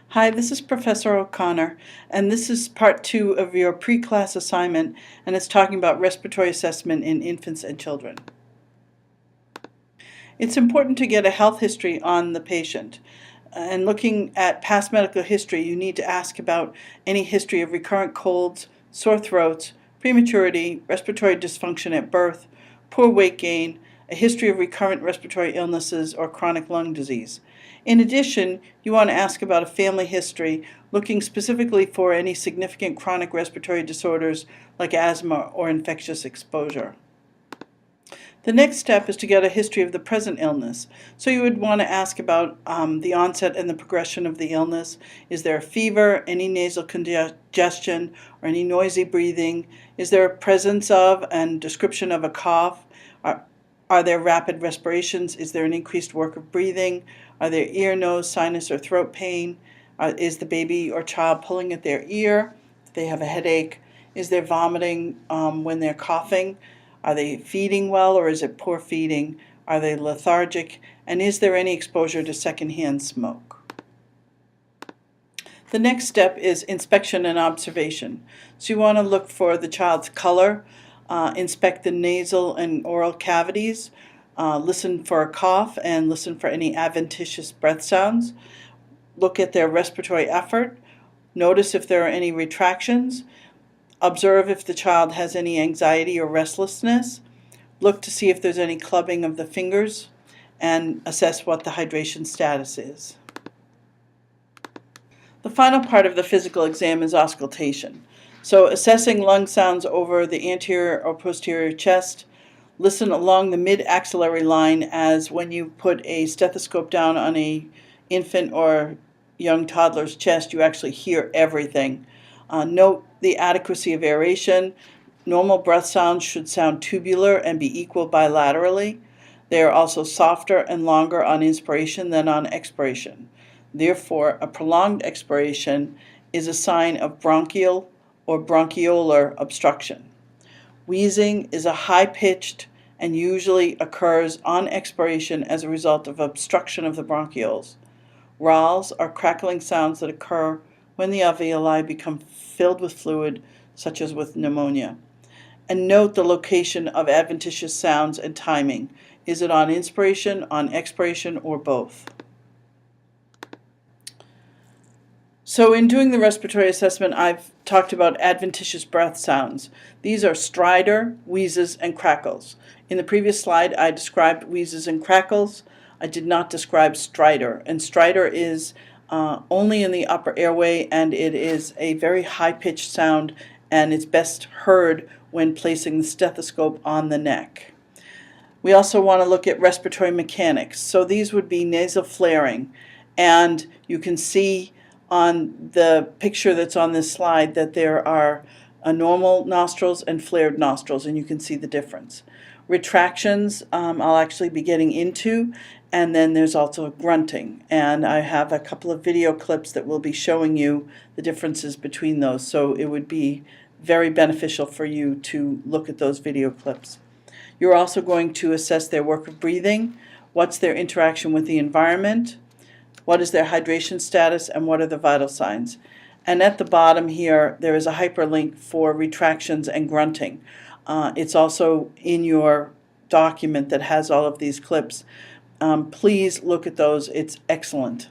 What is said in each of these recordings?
Hi, this is Professor O'Connor, and this is part 2 of your pre-class assignment, and it's talking about respiratory assessment in infants and children. It's important to get a health history on the patient. And looking at past medical history, you need to ask about any history of recurrent colds, sore throats, prematurity, respiratory dysfunction at birth, poor weight gain, a history of recurrent respiratory illnesses, or chronic lung disease. In addition, you want to ask about a family history, looking specifically for any significant chronic respiratory disorders like asthma or infectious exposure. The next step is to get a history of the present illness. So you would want to ask about the onset and the progression of the illness. Is there a fever, any nasal congestion, or any noisy breathing? Is there a presence of and description of a cough? Are there rapid respirations? Is there an increased work of breathing? Are there ear, nose, sinus, or throat pain? Is the baby or child pulling at their ear? Do they have a headache? Is there vomiting when they're coughing? Are they feeding well, or is it poor feeding? Are they lethargic? And is there any exposure to secondhand smoke? The next step is inspection and observation. So you want to look for the child's color, inspect the nasal and oral cavities, listen for a cough, and listen for any adventitious breath sounds. Look at their respiratory effort. Notice if there are any retractions. Observe if the child has any anxiety or restlessness. Look to see if there's any clubbing of the fingers, and assess what the hydration status is. The final part of the physical exam is auscultation. So assessing lung sounds over the anterior or posterior chest. Listen along the mid-axillary line, as when you put a stethoscope down on a infant or young toddler's chest, you actually hear everything. Note the adequacy of aeration. Normal breath sounds should sound tubular and be equal bilaterally. They are also softer and longer on inspiration than on expiration. Therefore, a prolonged expiration is a sign of bronchial or bronchiolar obstruction. Wheezing is a high-pitched and usually occurs on expiration as a result of obstruction of the bronchioles. Rales are crackling sounds that occur when the alveoli become filled with fluid, such as with pneumonia. And note the location of adventitious sounds and timing. Is it on inspiration, on expiration, or both? So in doing the respiratory assessment, I've talked about adventitious breath sounds. These are stridor, wheezes, and crackles. In the previous slide, I described wheezes and crackles. I did not describe stridor, and stridor is only in the upper airway, and it is a very high-pitched sound, and it's best heard when placing the stethoscope on the neck. We also want to look at respiratory mechanics. So these would be nasal flaring, and you can see on the picture that's on this slide that there are normal nostrils and flared nostrils, and you can see the difference. Retractions I'll actually be getting into, and then there's also grunting, and I have a couple of video clips that will be showing you the differences between those, so it would be very beneficial for you to look at those video clips. You're also going to assess their work of breathing, what's their interaction with the environment, what is their hydration status, and what are the vital signs. And at the bottom here, there is a hyperlink for retractions and grunting. It's also in your document that has all of these clips. Please look at those. It's excellent.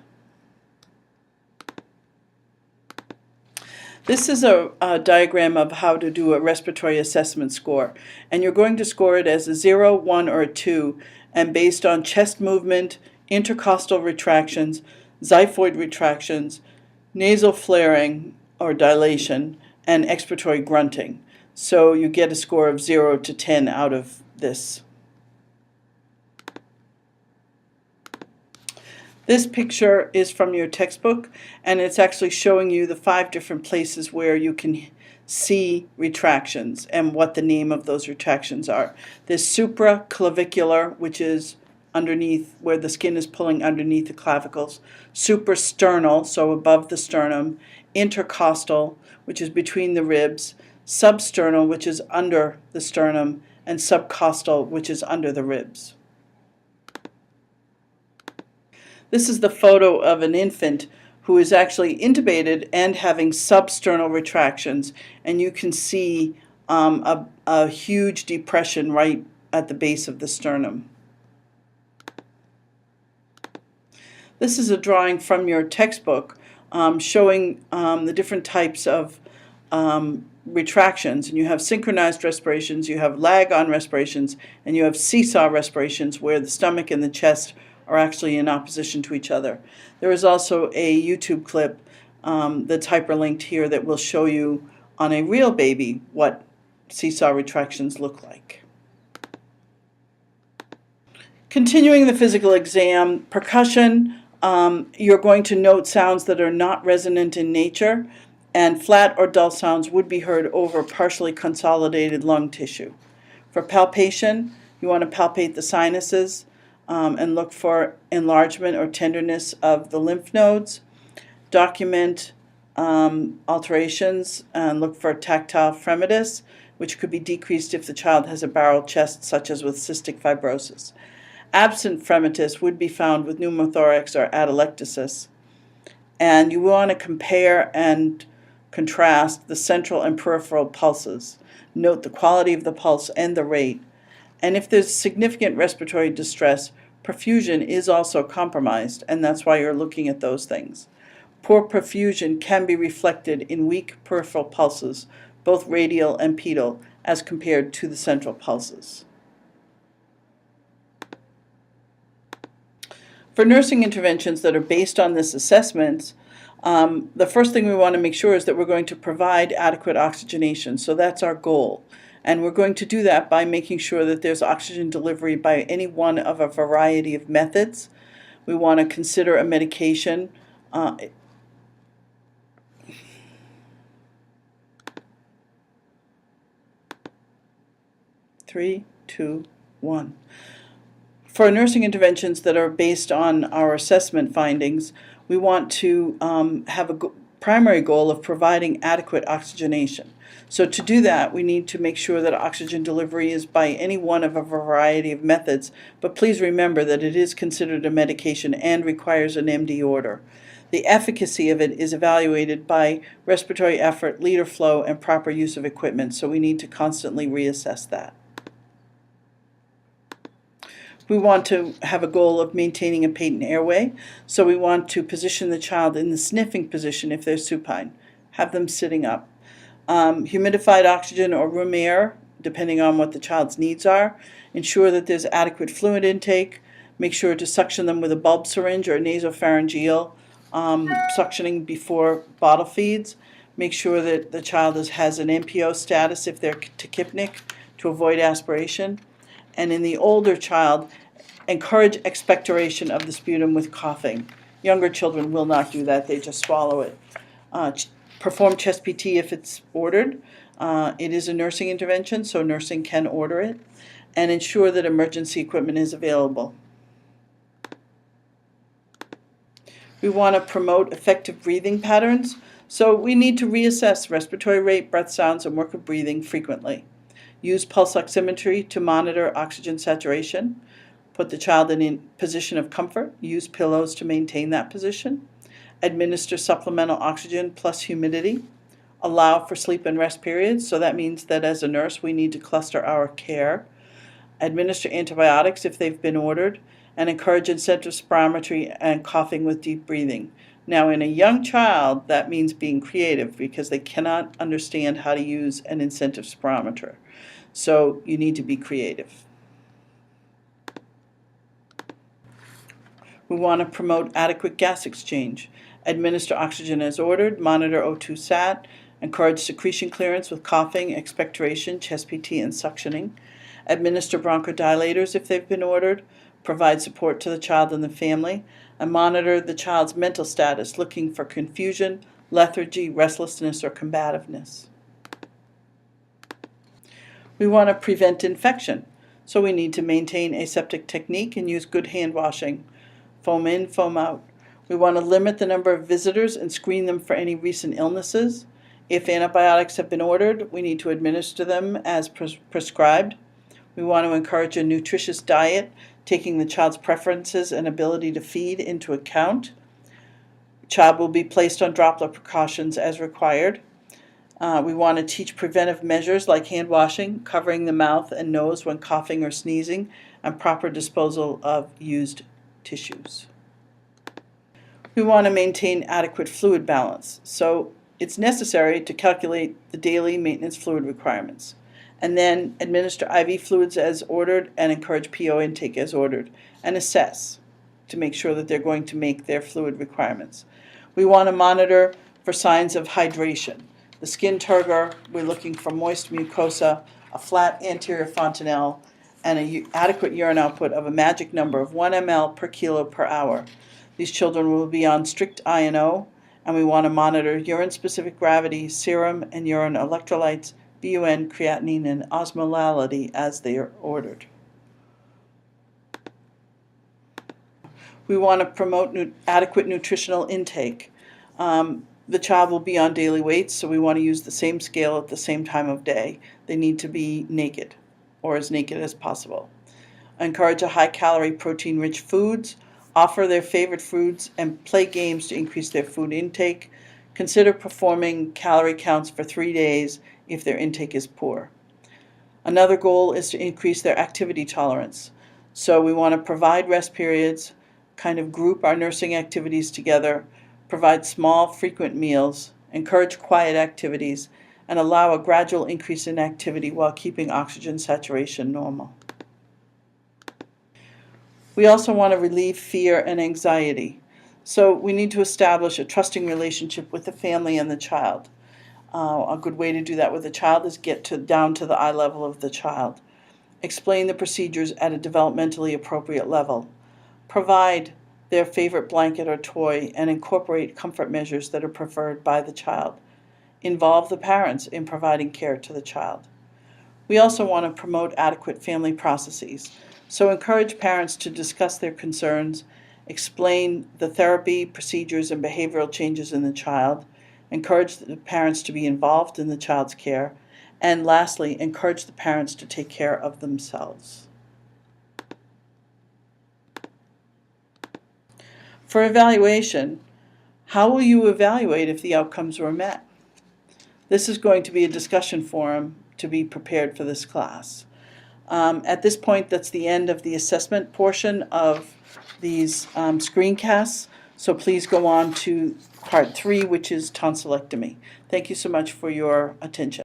This is a diagram of how to do a respiratory assessment score. And you're going to score it as a 0, 1, or a 2, and based on chest movement, intercostal retractions, xiphoid retractions, nasal flaring or dilation, and expiratory grunting. So you get a score of 0 to 10 out of this. This picture is from your textbook, and it's actually showing you the 5 different places where you can see retractions and what the name of those retractions are. There's supraclavicular, which is underneath where the skin is pulling underneath the clavicles, suprasternal, so above the sternum, intercostal, which is between the ribs, substernal, which is under the sternum, and subcostal, which is under the ribs. This is the photo of an infant who is actually intubated and having substernal retractions, and you can see a huge depression right at the base of the sternum. This is a drawing from your textbook showing the different types of retractions, and you have synchronized respirations, you have lag-on respirations, and you have seesaw respirations where the stomach and the chest are actually in opposition to each other. There is also a YouTube clip that's hyperlinked here that will show you on a real baby what seesaw retractions look like. Continuing the physical exam, percussion, you're going to note sounds that are not resonant in nature, and flat or dull sounds would be heard over partially consolidated lung tissue. For palpation, you want to palpate the sinuses and look for enlargement or tenderness of the lymph nodes. Document alterations and look for tactile fremitus, which could be decreased if the child has a barrel chest, such as with cystic fibrosis. Absent fremitus would be found with pneumothorax or atelectasis. And you want to compare and contrast the central and peripheral pulses. Note the quality of the pulse and the rate. And if there's significant respiratory distress, perfusion is also compromised, and that's why you're looking at those things. Poor perfusion can be reflected in weak peripheral pulses, both radial and pedal, as compared to the central pulses. For nursing interventions that are based on this assessment, the first thing we want to make sure is that we're going to provide adequate oxygenation. So that's our goal. And we're going to do that by making sure that there's oxygen delivery by any one of a variety of methods. We want to consider a medication. 3, 2, 1. For nursing interventions that are based on our assessment findings, we want to have a primary goal of providing adequate oxygenation. So to do that, we need to make sure that oxygen delivery is by any one of a variety of methods, but please remember that it is considered a medication and requires an MD order. The efficacy of it is evaluated by respiratory effort, liter flow, and proper use of equipment, so we need to constantly reassess that. We want to have a goal of maintaining a patent airway, so we want to position the child in the sniffing position if they're supine. Have them sitting up. Humidified oxygen or room air, depending on what the child's needs are. Ensure that there's adequate fluid intake. Make sure to suction them with a bulb syringe or nasopharyngeal suctioning before bottle feeds. Make sure that the child has an NPO status if they're tachypnic to avoid aspiration. And in the older child, encourage expectoration of the sputum with coughing. Younger children will not do that, they just swallow it. Perform chest PT if it's ordered. It is a nursing intervention, so nursing can order it. And ensure that emergency equipment is available. We want to promote effective breathing patterns, so we need to reassess respiratory rate, breath sounds, and work of breathing frequently. Use pulse oximetry to monitor oxygen saturation. Put the child in a position of comfort. Use pillows to maintain that position. Administer supplemental oxygen plus humidity. Allow for sleep and rest periods, so that means that as a nurse we need to cluster our care. Administer antibiotics if they've been ordered, and encourage incentive spirometry and coughing with deep breathing. Now, in a young child, that means being creative because they cannot understand how to use an incentive spirometer. So you need to be creative. We want to promote adequate gas exchange. Administer oxygen as ordered, monitor O2 sat, encourage secretion clearance with coughing, expectoration, chest PT, and suctioning. Administer bronchodilators if they've been ordered, provide support to the child and the family, and monitor the child's mental status, looking for confusion, lethargy, restlessness, or combativeness. We want to prevent infection, so we need to maintain aseptic technique and use good hand washing. Foam in, foam out. We want to limit the number of visitors and screen them for any recent illnesses. If antibiotics have been ordered, we need to administer them as prescribed. We want to encourage a nutritious diet, taking the child's preferences and ability to feed into account. Child will be placed on droplet precautions as required. We want to teach preventive measures like hand washing, covering the mouth and nose when coughing or sneezing, and proper disposal of used tissues. We want to maintain adequate fluid balance, so it's necessary to calculate the daily maintenance fluid requirements, and then administer IV fluids as ordered and encourage PO intake as ordered, and assess to make sure that they're going to make their fluid requirements. We want to monitor for signs of hydration. The skin turgor, we're looking for moist mucosa, a flat anterior fontanelle, and an adequate urine output of a magic number of 1 ml per kilo per hour. These children will be on strict I&O, and we want to monitor urine-specific gravity, serum and urine electrolytes, BUN, creatinine, and osmolality as they are ordered. We want to promote adequate nutritional intake. The child will be on daily weights, so we want to use the same scale at the same time of day. They need to be naked, or as naked as possible. Encourage a high-calorie, protein-rich foods. Offer their favorite foods and play games to increase their food intake. Consider performing calorie counts for 3 days if their intake is poor. Another goal is to increase their activity tolerance. So we want to provide rest periods, kind of group our nursing activities together, provide small, frequent meals, encourage quiet activities, and allow a gradual increase in activity while keeping oxygen saturation normal. We also want to relieve fear and anxiety. So we need to establish a trusting relationship with the family and the child. A good way to do that with the child is get down to the eye level of the child. Explain the procedures at a developmentally appropriate level. Provide their favorite blanket or toy and incorporate comfort measures that are preferred by the child. Involve the parents in providing care to the child. We also want to promote adequate family processes. So encourage parents to discuss their concerns, explain the therapy, procedures, and behavioral changes in the child, encourage the parents to be involved in the child's care, and lastly, encourage the parents to take care of themselves. For evaluation, how will you evaluate if the outcomes were met? This is going to be a discussion forum to be prepared for this class. At this point, that's the end of the assessment portion of these screencasts. So please go on to part 3, which is tonsillectomy. Thank you so much for your attention.